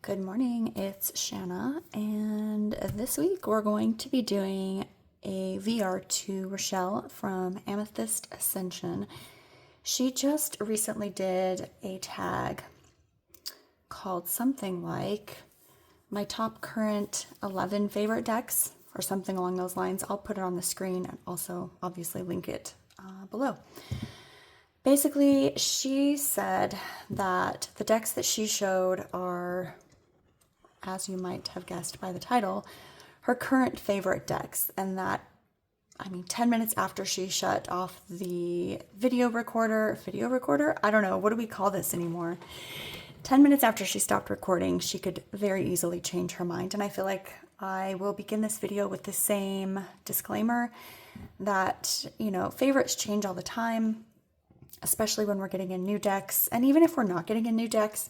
Good morning, it's Shanna, and this week we're going to be doing a VR to Rochelle from Amethyst Ascension. She just recently did a tag called something like my top current 11 favorite decks or something along those lines. I'll put it on the screen and also obviously link it below. Basically, she said that the decks that she showed are, as you might have guessed by the title, her current favorite decks, and that, 10 minutes after she shut off the video recorder, I don't know, what do we call this anymore? 10 minutes after she stopped recording, she could very easily change her mind, and I feel like I will begin this video with the same disclaimer that, favorites change all the time, especially when we're getting in new decks, and even if we're not getting in new decks,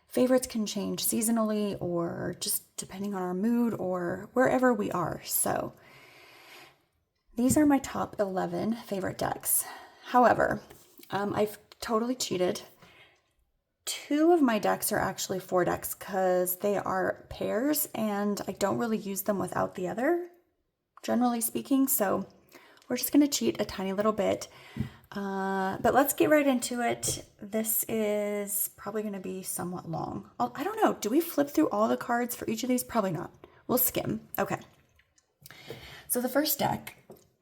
favorites can change seasonally or just depending on our mood or wherever we are. So these are my top 11 favorite decks. However, I've totally cheated. 2 of my decks are actually 4 decks because they are pairs and I don't really use them without the other, generally speaking. So we're just going to cheat a tiny little bit. But let's get right into it. This is probably going to be somewhat long. I don't know. Do we flip through all the cards for each of these? Probably not. We'll skim. Okay. So the first deck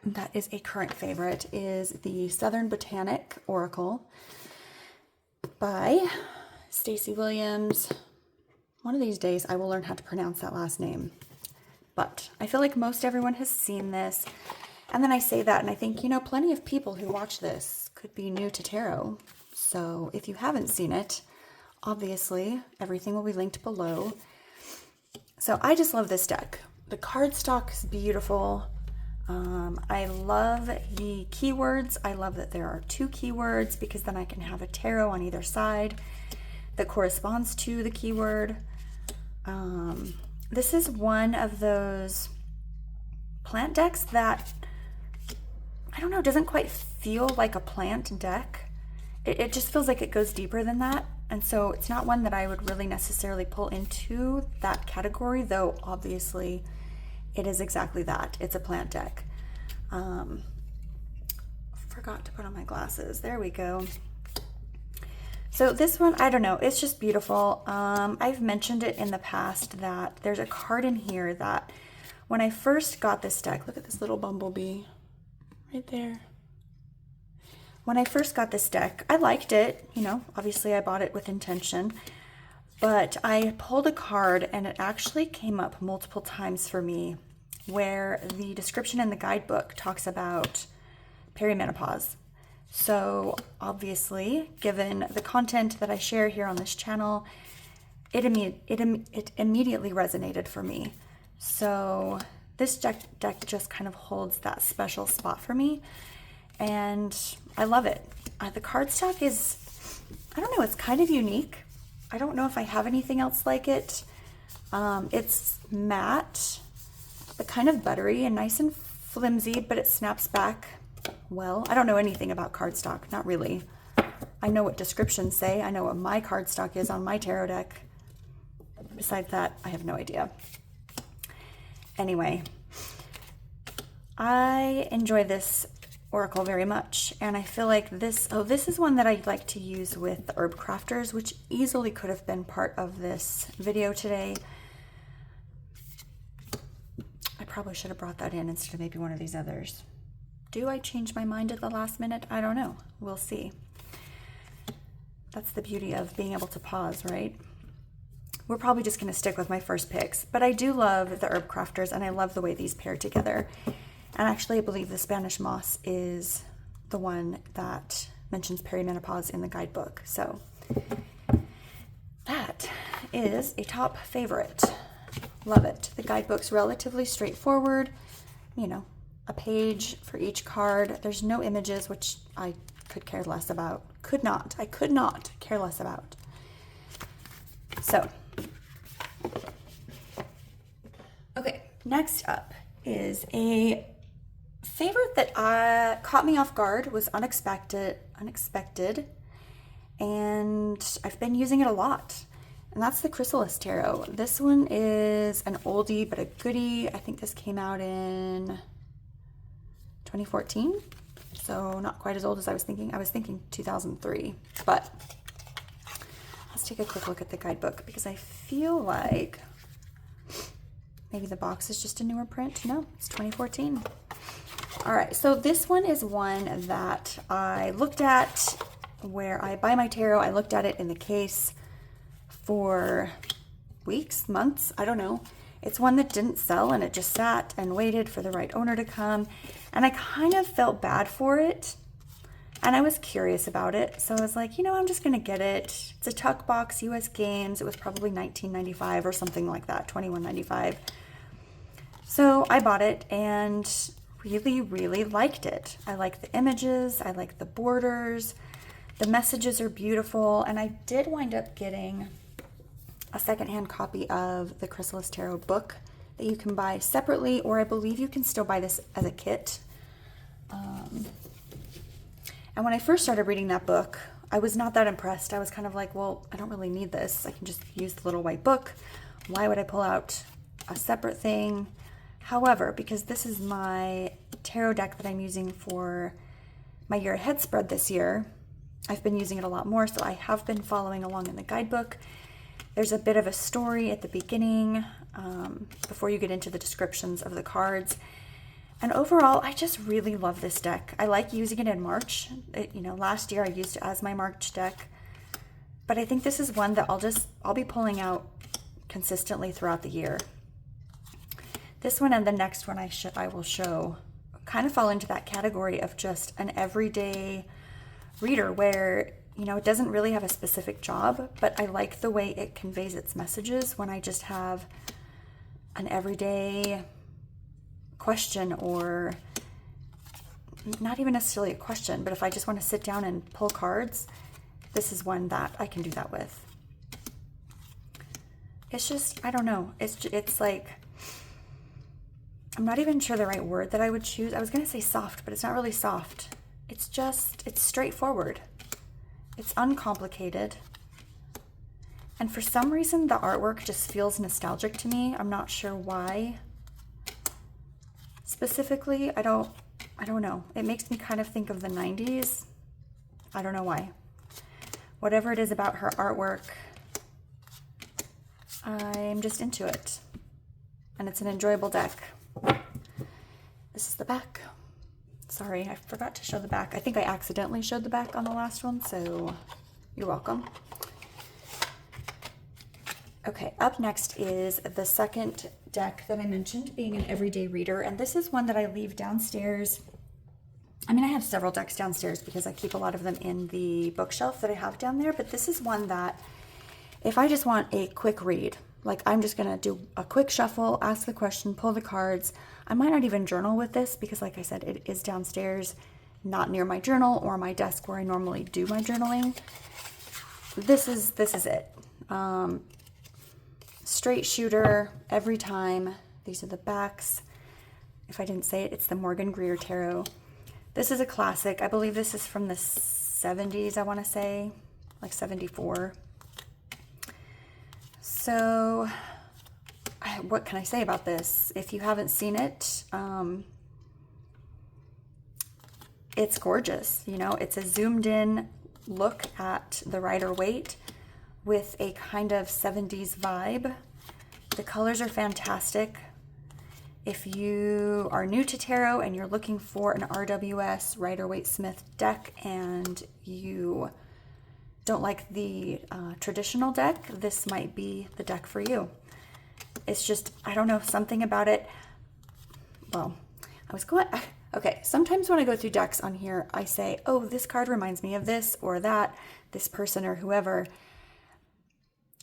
that is a current favorite is the Southern Botanic Oracle by Stacey Williams. One of these days I will learn how to pronounce that last name. But I feel like most everyone has seen this. And then I say that and I think, plenty of people who watch this could be new to tarot. So if you haven't seen it, obviously everything will be linked below. So I just love this deck. The cardstock is beautiful. I love the keywords. I love that there are 2 keywords because then I can have a tarot on either side that corresponds to the keyword. This is one of those plant decks that, I don't know, doesn't quite feel like a plant deck. It just feels like it goes deeper than that. And so it's not one that I would really necessarily pull into that category, though obviously it is exactly that. It's a plant deck. Forgot to put on my glasses. There we go. So this one, I don't know, it's just beautiful. I've mentioned it in the past that there's a card in here that when I first got this deck, look at this little bumblebee right there. When I first got this deck, I liked it. Obviously I bought it with intention, but I pulled a card and it actually came up multiple times for me where the description in the guidebook talks about perimenopause. So obviously, given the content that I share here on this channel, it immediately resonated for me. So this deck just kind of holds that special spot for me, and I love it. The cardstock is, I don't know, it's kind of unique. I don't know if I have anything else like it. It's matte, but kind of buttery and nice and flimsy, but it snaps back well. I don't know anything about cardstock, not really. I know what descriptions say. I know what my cardstock is on my tarot deck. Besides that, I have no idea. Anyway, I enjoy this oracle very much, and I feel like this is one that I'd like to use with the herb crafters, which easily could have been part of this video today. I probably should have brought that in instead of maybe one of these others. Do I change my mind at the last minute? I don't know. We'll see. That's the beauty of being able to pause, right? We're probably just going to stick with my first picks, but I do love the herb crafters and I love the way these pair together. And actually, I believe the Spanish moss is the one that mentions perimenopause in the guidebook. So that is a top favorite. Love it. The guidebook's relatively straightforward, a page for each card. There's no images, which I could care less about. I could not care less about. So, okay, next up is a favorite that caught me off guard was unexpected, and I've been using it a lot. And that's the Chrysalis Tarot. This one is an oldie but a goodie. I think this came out in 2014, so not quite as old as I was thinking. I was thinking 2003, but let's take a quick look at the guidebook because I feel like maybe the box is just a newer print. No, it's 2014. All right, so this one is one that I looked at where I buy my tarot. I looked at it in the case for weeks, months, I don't know. It's one that didn't sell and it just sat and waited for the right owner to come. And I kind of felt bad for it. And I was curious about it. So I was like, you know, I'm just going to get it. It's a tuck box, US Games. It was probably $19.95 or something like that, $21.95. So I bought it and really, really liked it. I like the images. I like the borders. The messages are beautiful. And I did wind up getting a secondhand copy of the Chrysalis Tarot book that you can buy separately, or I believe you can still buy this as a kit. And when I first started reading that book, I was not that impressed. I was kind of like, well, I don't really need this. I can just use the little white book. Why would I pull out a separate thing? However, because this is my tarot deck that I'm using for my year ahead spread this year, I've been using it a lot more, so I have been following along in the guidebook. There's a bit of a story at the beginning before you get into the descriptions of the cards. And overall, I just really love this deck. I like using it in March. Last year I used it as my March deck. But I think this is one that I'll be pulling out consistently throughout the year. This one and the next one I will show kind of fall into that category of just an everyday reader where it doesn't really have a specific job, but I like the way it conveys its messages when I just have an everyday question, or not even necessarily a question, but if I just want to sit down and pull cards, this is one that I can do that with. It's just, I don't know. It's like, I'm not even sure the right word that I would choose. I was going to say soft, but it's not really soft. It's straightforward. It's uncomplicated. And for some reason, the artwork just feels nostalgic to me. I'm not sure why. Specifically, I don't know. It makes me kind of think of the 90s. I don't know why. Whatever it is about her artwork, I'm just into it. And it's an enjoyable deck. This is the back. Sorry, I forgot to show the back. I think I accidentally showed the back on the last one, so you're welcome. Okay, up next is the second deck that I mentioned, being an everyday reader, and this is one that I leave downstairs. I mean, I have several decks downstairs because I keep a lot of them in the bookshelf that I have down there, but this is one that if I just want a quick read, like I'm just gonna do a quick shuffle, ask the question, pull the cards. I might not even journal with this because, like I said, it is downstairs, not near my journal or my desk where I normally do my journaling. This is it. Straight shooter every time. These are the backs. If I didn't say it, it's the Greer Tarot. This is a classic. I believe this is from the 70s, I want to say, like 74. So what can I say about this? If you haven't seen it, it's gorgeous. It's a zoomed in look at the Rider-Waite with a kind of 70s vibe. The colors are fantastic. If you are new to tarot and you're looking for an RWS Rider-Waite-Smith deck and you don't like the traditional deck, this might be the deck for you. It's just, I don't know, something about it. Well, okay, sometimes when I go through decks on here, I say, oh, this card reminds me of this or that, this person or whoever.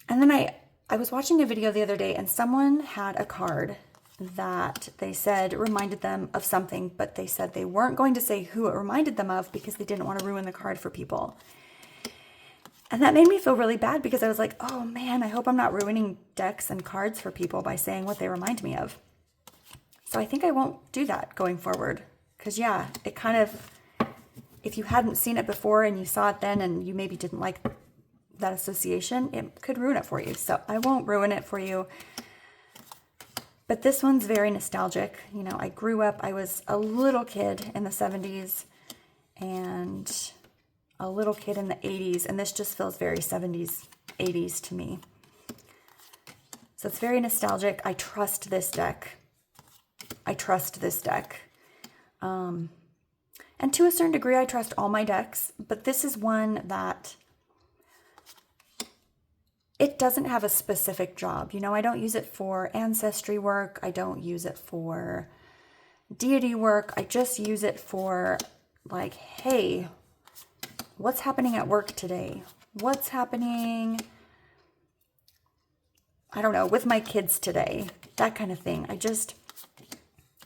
And then I was watching a video the other day and someone had a card that they said reminded them of something, but they said they weren't going to say who it reminded them of because they didn't want to ruin the card for people. And that made me feel really bad because I was like, oh man, I hope I'm not ruining decks and cards for people by saying what they remind me of. So I think I won't do that going forward. Because yeah, it kind of, if you hadn't seen it before and you saw it then and you maybe didn't like that association, it could ruin it for you. So I won't ruin it for you. But this one's very nostalgic. You know, I grew up, I was a little kid in the 70s and a little kid in the 80s, and this just feels very 70s, 80s to me. So it's very nostalgic. I trust this deck. I trust this deck. And to a certain degree, I trust all my decks, but this is one that it doesn't have a specific job. You know, I don't use it for ancestry work. I don't use it for deity work. I just use it for like, hey, what's happening at work today? What's happening, I don't know, with my kids today? That kind of thing. I just,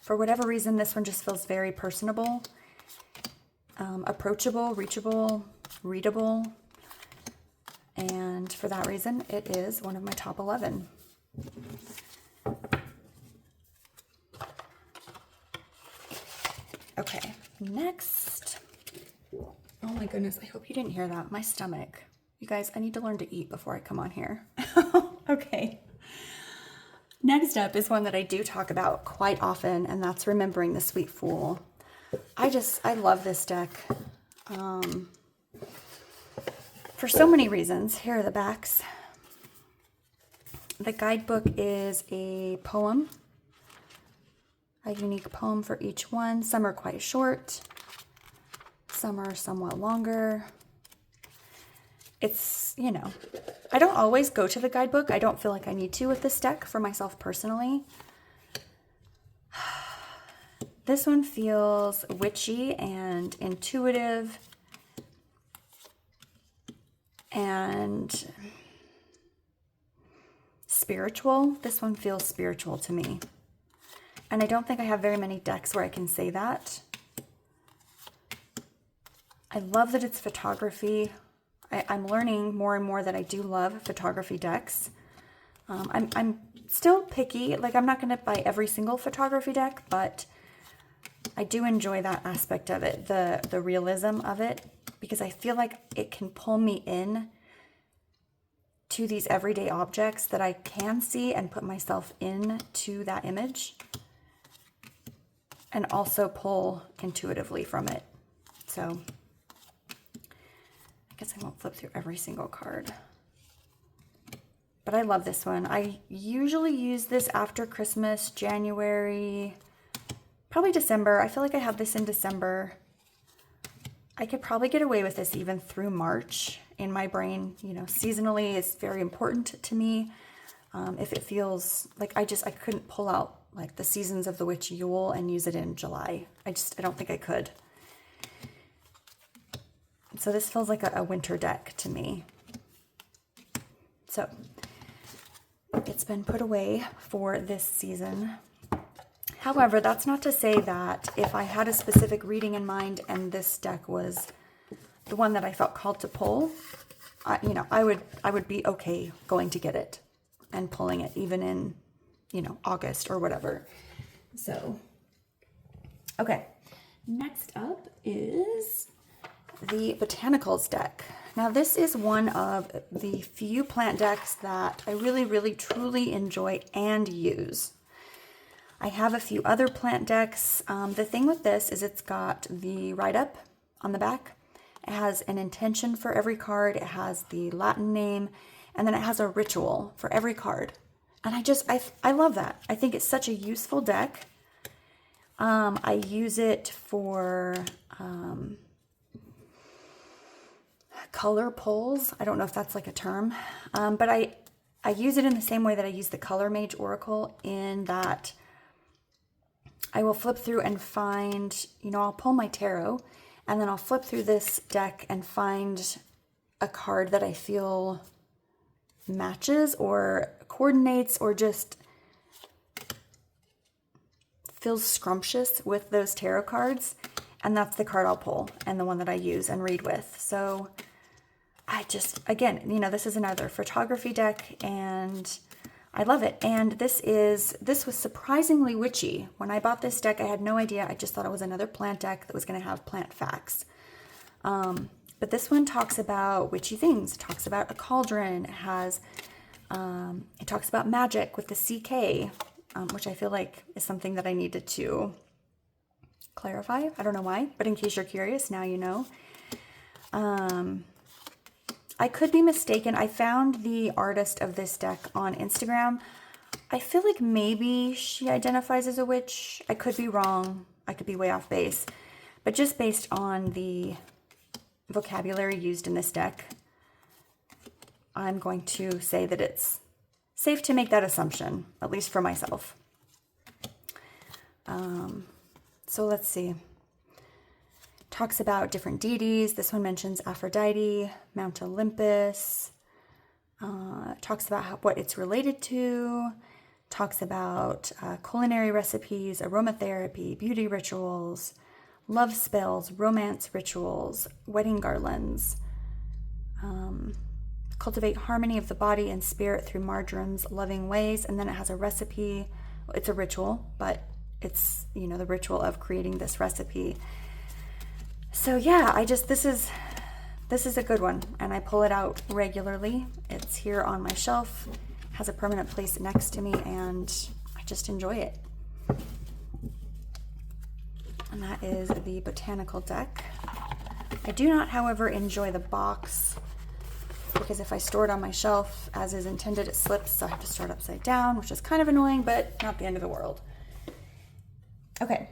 for whatever reason, this one just feels very personable, approachable, reachable, readable. And for that reason, it is one of my top 11. Okay, next. Oh my goodness, I hope you didn't hear that. My stomach. You guys, I need to learn to eat before I come on here. Okay. Next up is one that I do talk about quite often, and that's Remembering the Sweet Fool. I love this deck. For so many reasons. Here are the backs. The guidebook is a poem, a unique poem for each one. Some are quite short, some are somewhat longer. It's, you know, I don't always go to the guidebook. I don't feel like I need to with this deck for myself personally. This one feels witchy and intuitive and spiritual. This one feels spiritual to me. And I don't think I have very many decks where I can say that. I love that it's photography. I'm learning more and more that I do love photography decks. I'm still picky. Like, I'm not going to buy every single photography deck, but I do enjoy that aspect of it, the realism of it, because I feel like it can pull me in to these everyday objects that I can see and put myself into that image, and also pull intuitively from it. So I guess I won't flip through every single card. But I love this one. I usually use this after Christmas, January, probably December. I feel like I have this in December. I could probably get away with this even through March in my brain. You know, seasonally is very important to me. If it feels like I couldn't pull out like the Seasons of the Witch Yule and use it in July. I don't think I could. So this feels like a winter deck to me. So it's been put away for this season. However, that's not to say that if I had a specific reading in mind and this deck was the one that I felt called to pull, I would be okay going to get it and pulling it even in, August or whatever. So, okay. Next up is the Botanicals deck. Now, this is one of the few plant decks that I really, really, truly enjoy and use. I have a few other plant decks. The thing with this is it's got the write-up on the back. It has an intention for every card. It has the Latin name, and then it has a ritual for every card. And I love that. I think it's such a useful deck. I use it for color pulls. I don't know if that's like a term, but I use it in the same way that I use the Color Mage Oracle, in that I will flip through and find, I'll pull my tarot and then I'll flip through this deck and find a card that I feel matches or coordinates or just feels scrumptious with those tarot cards. And that's the card I'll pull and the one that I use and read with. So again, this is another photography deck, and I love it. And this was surprisingly witchy. When I bought this deck, I had no idea. I just thought it was another plant deck that was going to have plant facts. But this one talks about witchy things. It talks about a cauldron. It talks about magic with the CK, which I feel like is something that I needed to clarify. I don't know why, but in case you're curious, now you know. I could be mistaken. I found the artist of this deck on Instagram. I feel like maybe she identifies as a witch. I could be wrong. I could be way off base. But just based on the vocabulary used in this deck, I'm going to say that it's safe to make that assumption, at least for myself. So let's see. Talks about different deities. This one mentions Aphrodite, Mount Olympus. Talks about what it's related to. Talks about culinary recipes, aromatherapy, beauty rituals, love spells, romance rituals, wedding garlands. Cultivate harmony of the body and spirit through Marjorie's loving ways. And then it has a recipe. It's a ritual, but it's, you know, the ritual of creating this recipe. So yeah, this is a good one, and I pull it out regularly. It's here on my shelf, has a permanent place next to me, and I just enjoy it. And that is the Botanical deck. I do not, however, enjoy the box, because if I store it on my shelf as is intended, it slips, so I have to store it upside down, which is kind of annoying, but not the end of the world. Okay.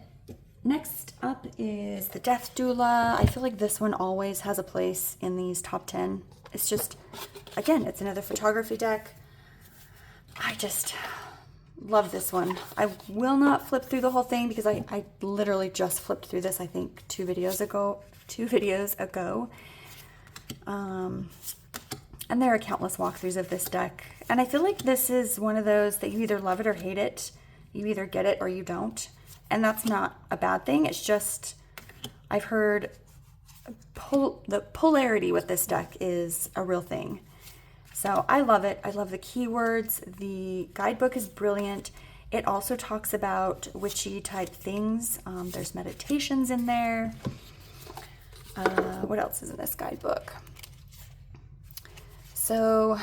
Next up is the Death Doula. I feel like this one always has a place in these top 10. It's just, again, it's another photography deck. I just love this one. I will not flip through the whole thing because I literally just flipped through this, I think, two videos ago. And there are countless walkthroughs of this deck. And I feel like this is one of those that you either love it or hate it. You either get it or you don't. And that's not a bad thing. It's just, I've heard the polarity with this deck is a real thing. So I love it. I love the keywords. The guidebook is brilliant. It also talks about witchy type things. There's meditations in there. What else is in this guidebook? So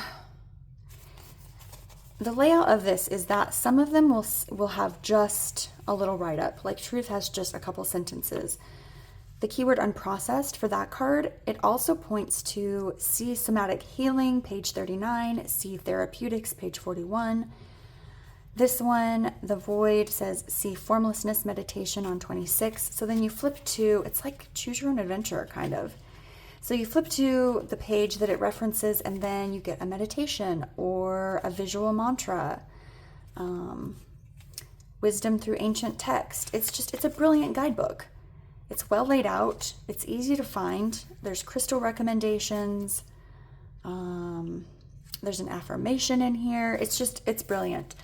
the layout of this is that some of them will have just a little write-up, like Truth has just a couple sentences. The keyword unprocessed for that card, it also points to see somatic healing, page 39, see therapeutics, page 41. This one, the void, says see formlessness meditation on 26. So then you flip to, it's like choose your own adventure, kind of. So you flip to the page that it references, and then you get a meditation or a visual mantra, wisdom through ancient text. It's a brilliant guidebook. It's well laid out. It's easy to find. There's crystal recommendations. There's an affirmation in here. It's brilliant.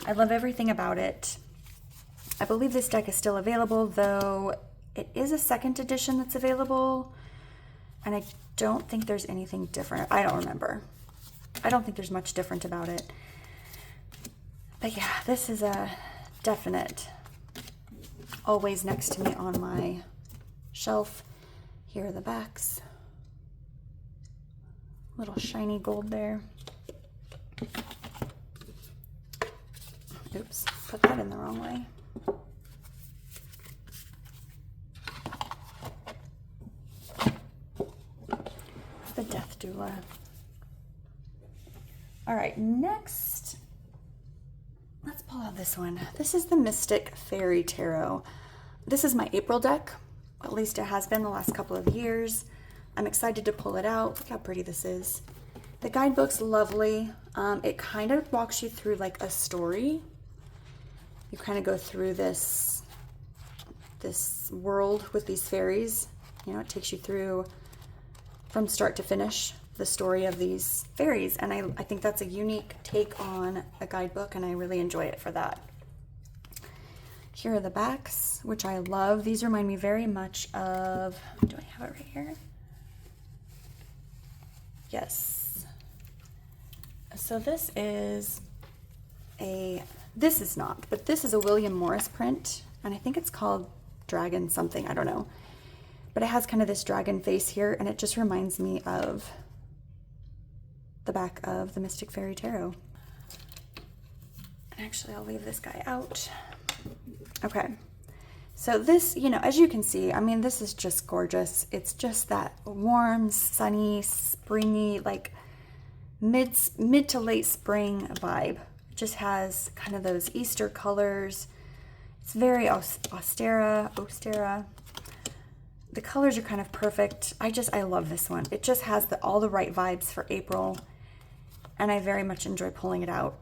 I love everything about it. I believe this deck is still available, though it is a second edition that's available. And I don't think there's anything different. I don't remember. I don't think there's much different about it. But yeah, this is a definite always next to me on my shelf. Here are the backs. Little shiny gold there. Oops, put that in the wrong way. The Death Doula. All right, next, let's pull out this one. This is the Mystic Faerie Tarot. This is my April deck. At least it has been the last couple of years. I'm excited to pull it out. Look how pretty this is. The guidebook's lovely. It kind of walks you through like a story. You kind of go through this world with these fairies. You know, it takes you through from start to finish the story of these fairies, and I think that's a unique take on a guidebook, and I really enjoy it for that. Here are the backs, which I love. These remind me very much of, do I have it right here? Yes. So this is this is not, but this is a William Morris print, and I think it's called Dragon something, I don't know. But it has kind of this dragon face here, and it just reminds me of the back of the Mystic Faerie Tarot. And actually, I'll leave this guy out. Okay. So this, you know, as you can see, I mean, this is just gorgeous. It's just that warm, sunny, springy, like mid to late spring vibe. It just has kind of those Easter colors. It's very austere. The colors are kind of perfect. I love this one. It just has all the right vibes for April, and I very much enjoy pulling it out.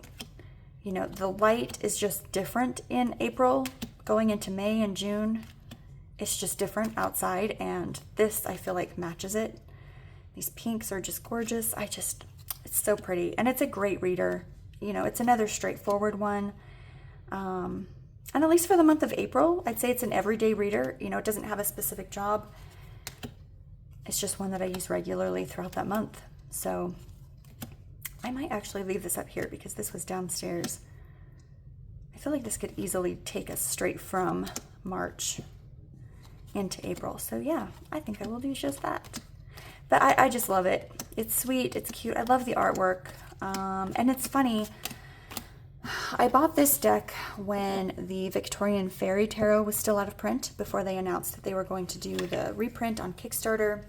You know, the light is just different in April. Going into May and June, it's just different outside, and this, I feel like, matches it. These pinks are just gorgeous. It's so pretty, and it's a great reader. You know, it's another straightforward one. And at least for the month of April, I'd say it's an everyday reader. You know, it doesn't have a specific job. It's just one that I use regularly throughout that month. So I might actually leave this up here because this was downstairs. I feel like this could easily take us straight from March into April. So yeah, I think I will do just that. But I just love it. It's sweet, it's cute. I love the artwork. And it's funny, I bought this deck when the Victorian Faerie Tarot was still out of print, before they announced that they were going to do the reprint on Kickstarter.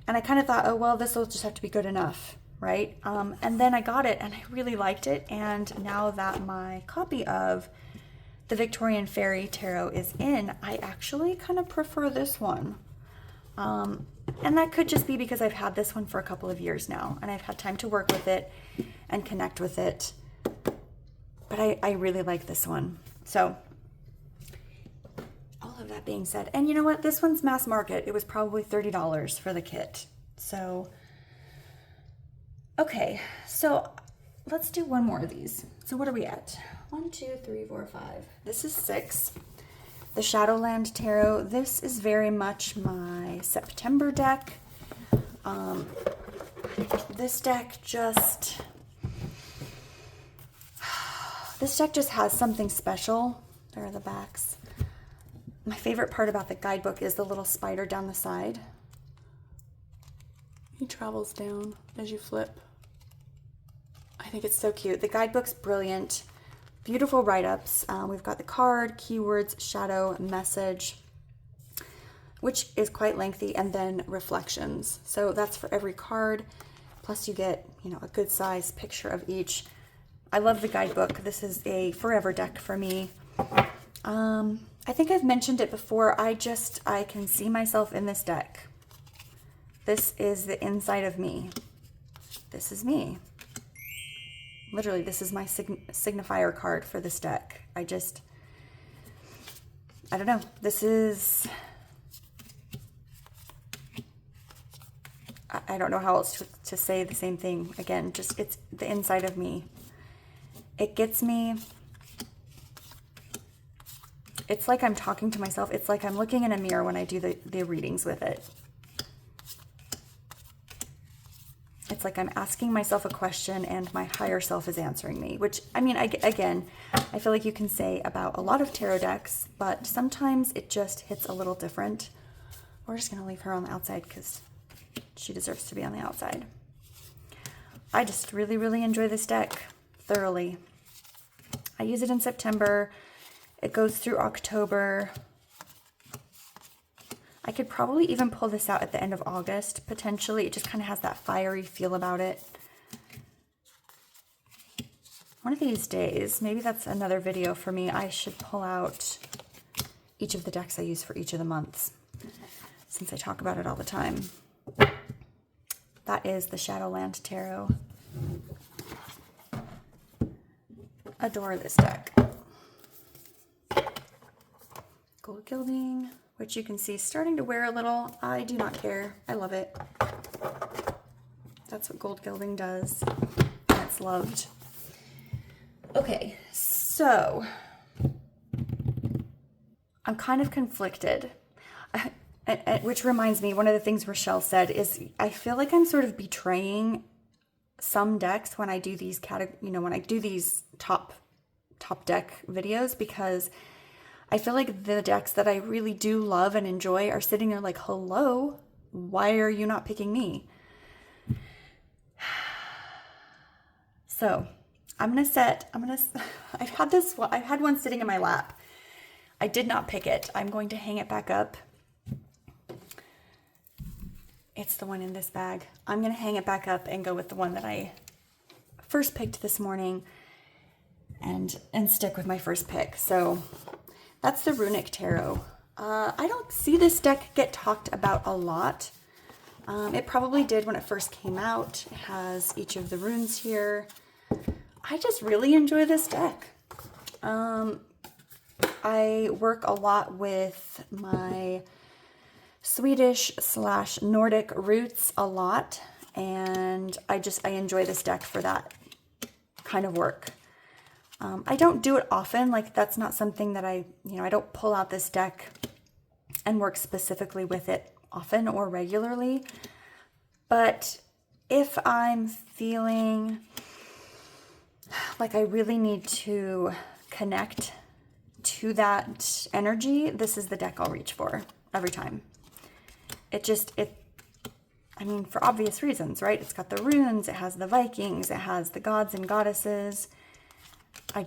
And I kind of thought, oh, well, this will just have to be good enough, right? And then I got it and I really liked it. And now that my copy of the Victorian Faerie Tarot is in, I actually kind of prefer this one. And that could just be because I've had this one for a couple of years now and I've had time to work with it and connect with it. But I really like this one. So all of that being said, and you know what? This one's mass market. It was probably $30 for the kit. So, okay. So let's do one more of these. So what are we at? 1, 2, 3, 4, 5. This is 6. The Shadowland Tarot. This is very much my September deck. This deck just has something special. There are the backs. My favorite part about the guidebook is the little spider down the side. He travels down as you flip. I think it's so cute. The guidebook's brilliant. Beautiful write-ups. We've got the card, keywords, shadow, message, which is quite lengthy, and then reflections. So that's for every card. Plus you get, you know, a good size picture of each. I love the guidebook. This is a forever deck for me. I think I've mentioned it before. I can see myself in this deck. This is the inside of me. This is me. Literally, this is my signifier card for this deck. I don't know. This is, I don't know how else to say the same thing. Again, just it's the inside of me. It gets me. It's like I'm talking to myself. It's like I'm looking in a mirror when I do the readings with it. It's like I'm asking myself a question and my higher self is answering me, which, I mean, again, I feel like you can say about a lot of tarot decks, but sometimes it just hits a little different. We're just going to leave her on the outside because she deserves to be on the outside. I just really, really enjoy this deck thoroughly. I use it in September. It goes through October. I could probably even pull this out at the end of August, potentially. It just kind of has that fiery feel about it. One of these days, maybe that's another video for me, I should pull out each of the decks I use for each of the months, since I talk about it all the time. That is the Shadowland Tarot. Adore this deck. Gold gilding, which you can see starting to wear a little. I do not care. I love it. That's what gold gilding does. It's loved. Okay, so I'm kind of conflicted. Which reminds me, one of the things Rochelle said is I feel like I'm sort of betraying some decks when I do these when I do these top deck videos, because I feel like the decks that I really do love and enjoy are sitting there like, hello, why are you not picking me? So I've had one sitting in my lap. I did not pick it. I'm going to hang it back up. It's the one in this bag. I'm going to hang it back up and go with the one that I first picked this morning and stick with my first pick. So that's the Runic Tarot. I don't see this deck get talked about a lot. It probably did when it first came out. It has each of the runes here. I just really enjoy this deck. I work a lot with my Swedish/Nordic roots a lot, and I enjoy this deck for that kind of work. I don't do it often. Like, that's not something that I don't pull out this deck and work specifically with it often or regularly. But if I'm feeling like I really need to connect to that energy, this is the deck I'll reach for every time. For obvious reasons, right? It's got the runes, it has the Vikings, it has the gods and goddesses. I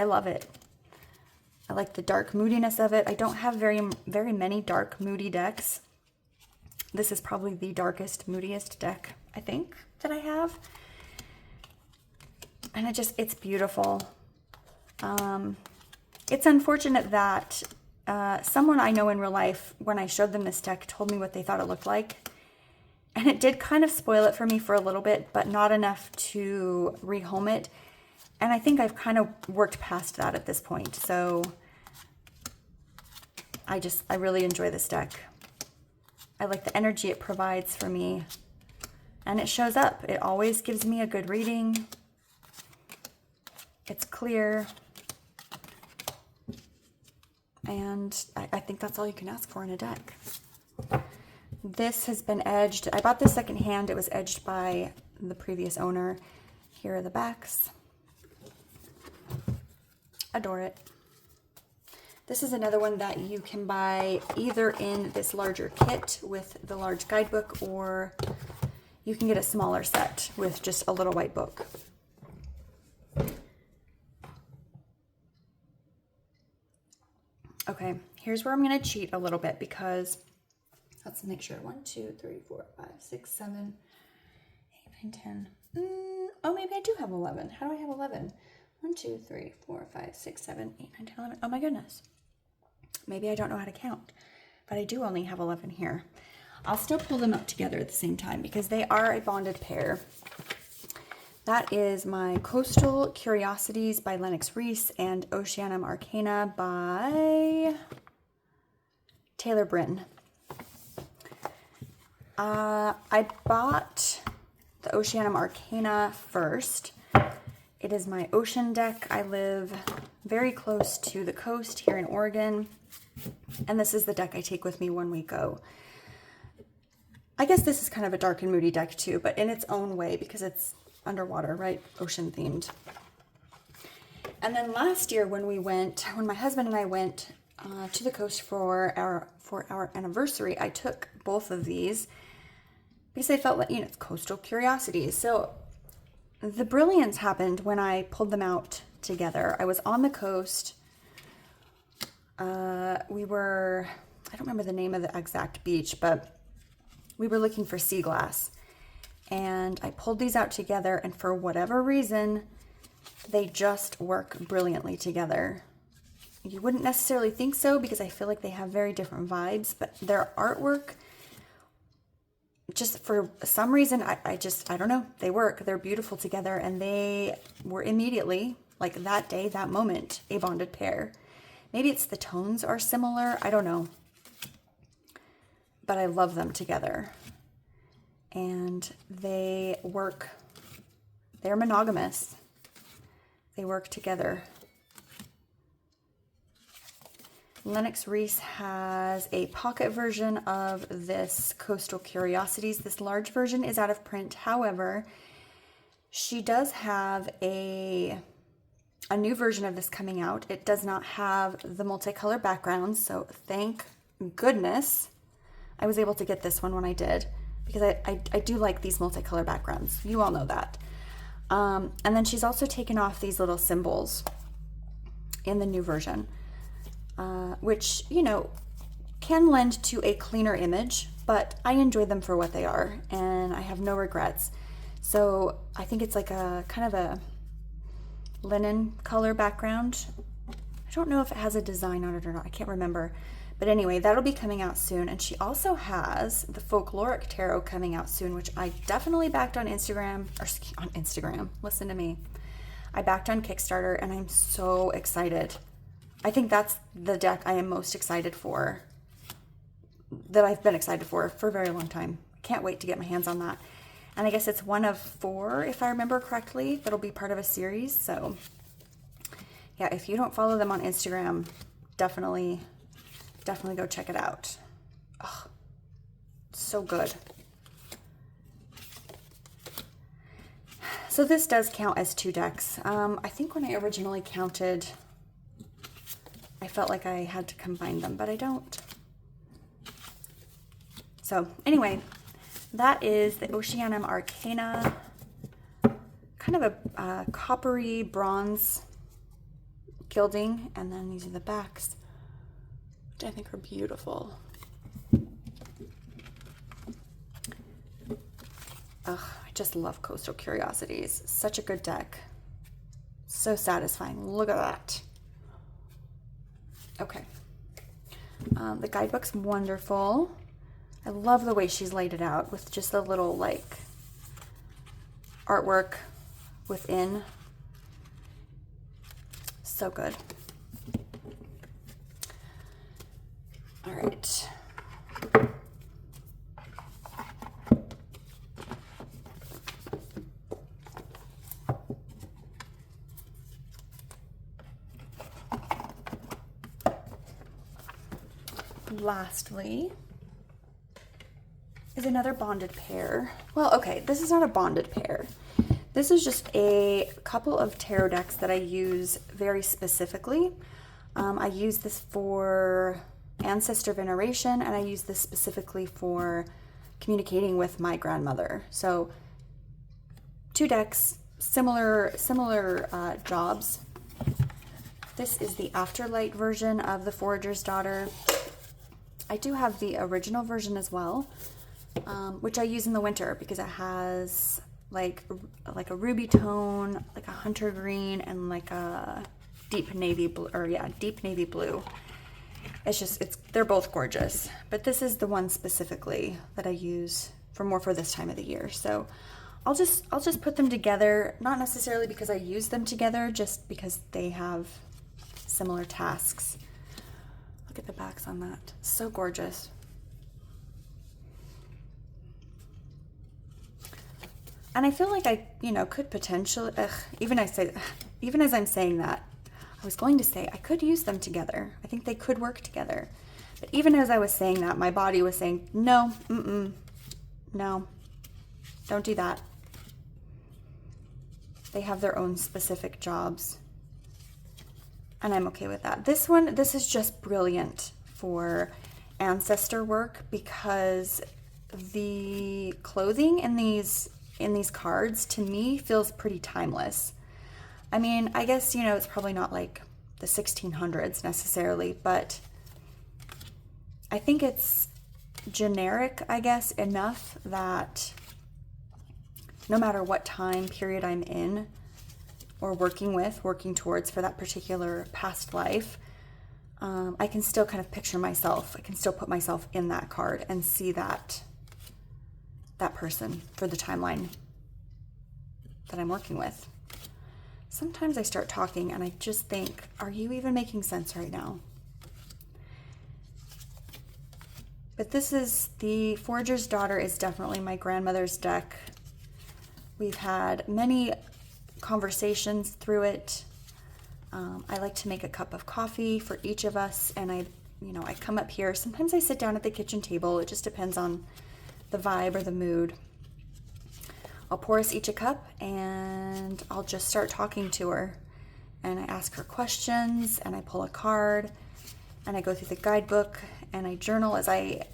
love it. I like the dark moodiness of it. I don't have very many dark, moody decks. This is probably the darkest, moodiest deck, I think, that I have. And it's beautiful. It's unfortunate that someone I know in real life, when I showed them this deck, told me what they thought it looked like. And it did kind of spoil it for me for a little bit, but not enough to rehome it. And I think I've kind of worked past that at this point. So I really enjoy this deck. I like the energy it provides for me. And it shows up. It always gives me a good reading. It's clear. And I think that's all you can ask for in a deck. This has been edged. I bought this secondhand. It was edged by the previous owner. Here are the backs. Adore it. This is another one that you can buy either in this larger kit with the large guidebook, or you can get a smaller set with just a little white book. Okay, here's where I'm going to cheat a little bit, because let's make sure. 1, 2, 3, 4, 5, 6, 7, 8, 9, 10. Oh, maybe I do have 11. How do I have 11? 1, 2, 3, 4, 5, 6, 7, 8, 9, 10, 11. Oh my goodness. Maybe I don't know how to count, but I do only have 11 here. I'll still pull them up together at the same time because they are a bonded pair. That is my Coastal Curiosities by Lennox Reese and Oceanum Arcana by Taylor Bryn. I bought the Oceanum Arcana first. It is my ocean deck. I live very close to the coast here in Oregon, and this is the deck I take with me when we go. I guess this is kind of a dark and moody deck too, but in its own way, because it's underwater, right? Ocean themed. And then last year when my husband and I went to the coast for our anniversary, I took both of these because I felt like, it's Coastal Curiosities. So the brilliance happened when I pulled them out together. I was on the coast. I don't remember the name of the exact beach, but we were looking for sea glass. And I pulled these out together, and for whatever reason, they just work brilliantly together. You wouldn't necessarily think so because I feel like they have very different vibes, but their artwork, just for some reason, I don't know, they work. They're beautiful together, and they were immediately, like that day, that moment, a bonded pair. Maybe it's the tones are similar, I don't know. But I love them together. And they work, they're monogamous. They work together. Lennox Reese has a pocket version of this Coastal Curiosities. This large version is out of print. However, she does have a new version of this coming out. It does not have the multicolor background, so thank goodness I was able to get this one when I did, because I do like these multicolor backgrounds. You all know that. And then she's also taken off these little symbols in the new version, which, you know, can lend to a cleaner image, but I enjoy them for what they are, and I have no regrets. So I think it's like a kind of a linen color background. I don't know if it has a design on it or not. I can't remember. But anyway, that'll be coming out soon. And she also has the Folkloric Tarot coming out soon, which I definitely backed on Instagram, or on Instagram, listen to me. I backed on Kickstarter, and I'm so excited. I think that's the deck I am most excited for, that I've been excited for a very long time. Can't wait to get my hands on that. And I guess it's one of 4, if I remember correctly, that'll be part of a series. So yeah, if you don't follow them on Instagram, definitely go check it out. Oh, so good. So this does count as 2 decks. I think when I originally counted, I felt like I had to combine them, but I don't. So anyway, that is the Oceanum Arcana, kind of a coppery bronze gilding, and then these are the backs, which I think are beautiful. Ugh, I just love Coastal Curiosities. Such a good deck. So satisfying. Look at that. Okay. The guidebook's wonderful. I love the way she's laid it out with just a little like artwork within. So good. All right. Lastly is another bonded pair. Well, okay, this is not a bonded pair. This is just a couple of tarot decks that I use very specifically. I use this for ancestor veneration, and I use this specifically for communicating with my grandmother. So 2 decks, similar jobs. This is the Afterlight version of the Forager's Daughter. I do have the original version as well, which I use in the winter because it has like a ruby tone, like a hunter green, and like a deep navy blue, or yeah, deep navy blue. They're both gorgeous, but this is the one specifically that I use for this time of the year. So I'll just put them together, not necessarily because I use them together, just because they have similar tasks. Look at the backs on that. So gorgeous. And I feel like I, could potentially, even as I'm saying that, I was going to say I could use them together. I think they could work together. But even as I was saying that, my body was saying, no, no, don't do that. They have their own specific jobs. And I'm okay with that. This is just brilliant for ancestor work because the clothing in these cards to me feels pretty timeless. I mean, I guess, it's probably not like the 1600s necessarily, but I think it's generic, I guess, enough that no matter what time period I'm in or working towards for that particular past life, I can still kind of picture myself. I can still put myself in that card and see that person for the timeline that I'm working with. Sometimes I start talking and I just think, are you even making sense right now? But this is the Forager's Daughter is definitely my grandmother's deck. We've had many conversations through it. I like to make a cup of coffee for each of us, and I come up here. Sometimes I sit down at the kitchen table. It just depends on the vibe or the mood. I'll pour us each a cup, and I'll just start talking to her. And I ask her questions, and I pull a card, and I go through the guidebook, and I journal as I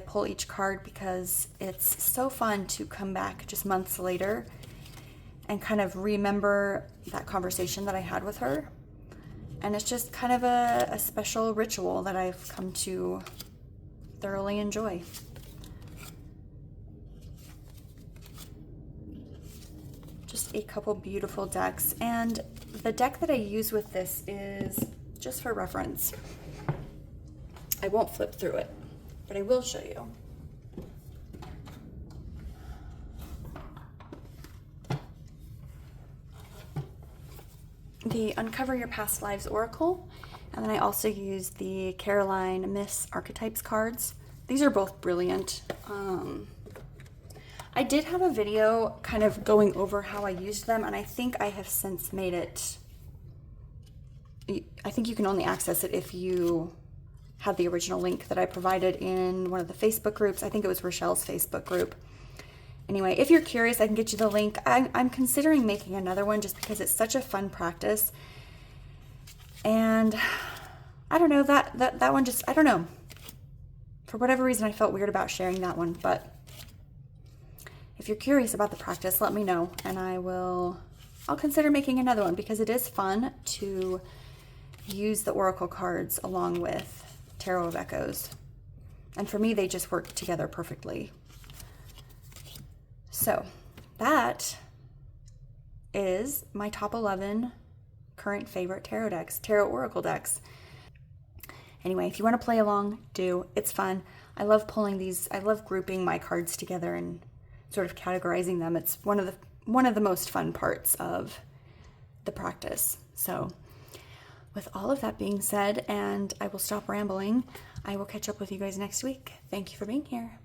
pull each card, because it's so fun to come back just months later and kind of remember that conversation that I had with her. And it's just kind of a special ritual that I've come to thoroughly enjoy. Just a couple beautiful decks. And the deck that I use with this is just for reference. I won't flip through it, but I will show you. The Uncover Your Past Lives Oracle, and then I also use the Caroline Miss Archetypes cards. These are both brilliant. I did have a video kind of going over how I used them, and I think I have since made it, I think you can only access it if you had the original link that I provided in one of the Facebook groups. I think it was Rochelle's Facebook group. Anyway, if you're curious, I can get you the link. I'm considering making another one just because it's such a fun practice. And I don't know, that one just, I don't know. For whatever reason, I felt weird about sharing that one. But if you're curious about the practice, let me know. And I'll consider making another one, because it is fun to use the Oracle cards along with Tarot of Echoes. And for me, they just work together perfectly. So that is my top 11 current favorite tarot decks, tarot oracle decks. Anyway, if you want to play along, do. It's fun. I love pulling these. I love grouping my cards together and sort of categorizing them. It's one of the most fun parts of the practice. So with all of that being said, and I will stop rambling, I will catch up with you guys next week. Thank you for being here.